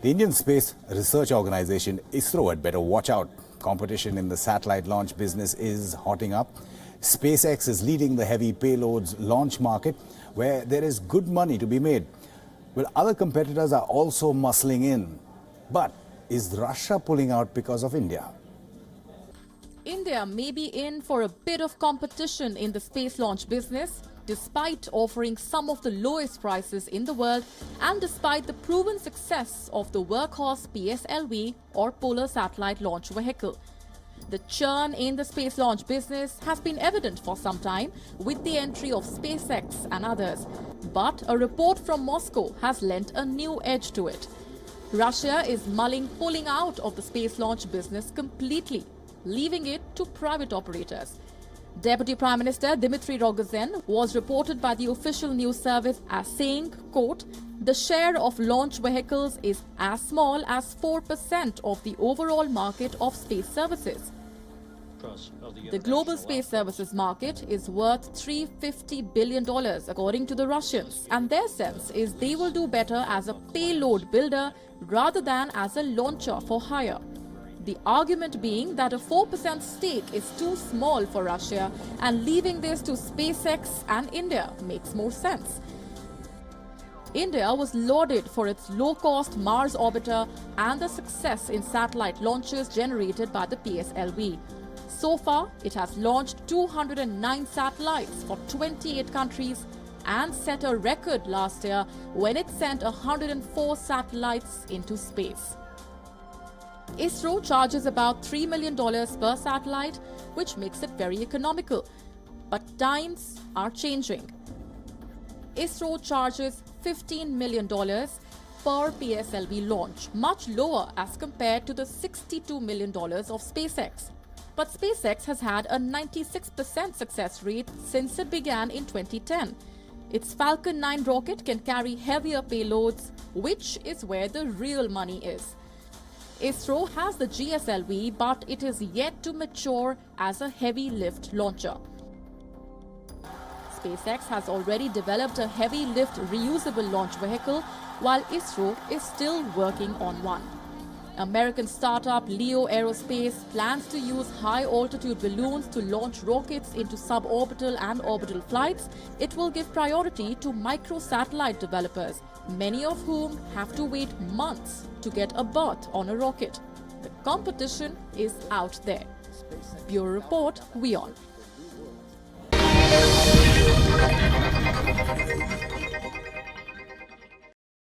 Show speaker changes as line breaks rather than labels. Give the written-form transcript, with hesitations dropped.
The Indian Space Research Organization ISRO had better watch out. Competition in the satellite launch business is hotting up. SpaceX is leading the heavy payloads launch market, where there is good money to be made. Well, other competitors are also muscling in. But is Russia pulling out because of India?
India may be in for a bit of competition in the space launch business, despite offering some of the lowest prices in the world and despite the proven success of the workhorse PSLV or Polar Satellite Launch Vehicle. The churn in the space launch business has been evident for some time with the entry of SpaceX and others. But a report from Moscow has lent a new edge to it. Russia is mulling pulling out of the space launch business completely, leaving it to private operators. Deputy Prime Minister Dmitry Rogozin was reported by the official news service as saying, quote, "The share of launch vehicles is as small as 4% of the overall market of space services." The global space services market is worth $350 billion according to the Russians, and their sense is they will do better as a payload builder rather than as a launcher for hire. The argument being that a 4% stake is too small for Russia and leaving this to SpaceX and India makes more sense. India was lauded for its low-cost Mars orbiter and the success in satellite launches generated by the PSLV. So far, it has launched 209 satellites for 28 countries and set a record last year when it sent 104 satellites into space. ISRO charges about $3 million per satellite, which makes it very economical. But times are changing. ISRO charges $15 million per PSLV launch, much lower as compared to the $62 million of SpaceX. But SpaceX has had a 96% success rate since it began in 2010. Its Falcon 9 rocket can carry heavier payloads, which is where the real money is. ISRO has the GSLV, but it is yet to mature as a heavy lift launcher. SpaceX has already developed a heavy lift reusable launch vehicle, while ISRO is still working on one. American startup Leo Aerospace plans to use high-altitude balloons to launch rockets into suborbital and orbital flights. It will give priority to microsatellite developers, many of whom have to wait months to get a berth on a rocket. The competition is out there. Bureau Report, WION.